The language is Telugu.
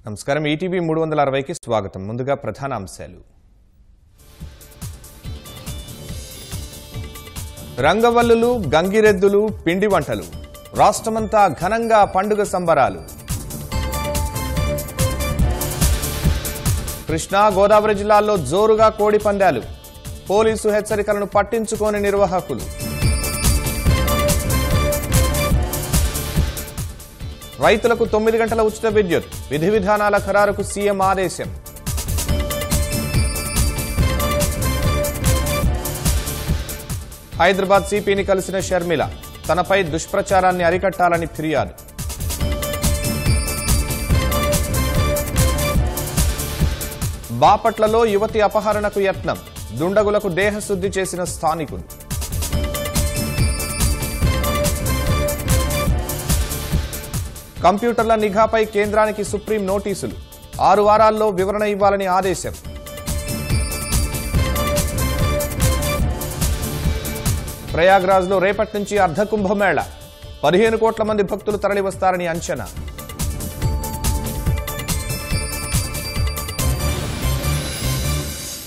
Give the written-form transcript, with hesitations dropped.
నమస్కారం ఈటీవీ 360కి స్వాగతం. ముందుగా ప్రధాన అంశాలు. రంగవల్లులు, గంగిరెద్దులు, పిండి వంటలు, రాష్ట్రమంతా ఘనంగా పండుగ సంబరాలు. కృష్ణా, గోదావరి జిల్లాల్లో జోరుగా కోడి పందాలు. పోలీసు హెచ్చరికలను పట్టించుకోని నిర్వాహకులు. రైతులకు 9 గంటల ఉచిత విద్యుత్, విధి విధానాల ఖరారుకు సీఎం ఆదేశం. హైదరాబాద్ సిపిని కలిసిన షర్మిల, తనపై దుష్ప్రచారాన్ని అరికట్టాలని ఫిర్యాదు. బాపట్లలో యువతి అపహరణకు యత్నం, దుండగులకు దేహశుద్ధి చేసిన స్థానికులు. కంప్యూటర్ల నిఘాపై కేంద్రానికి సుప్రీం నోటీసులు, 6 వారాల్లో వివరణ ఇవ్వాలని ఆదేశం. ప్రయాగ్రాజ్లో రేపటి నుంచి అర్ధ కుంభమేళా, 15 కోట్ల మంది భక్తులు తరలివస్తారని అంచనా.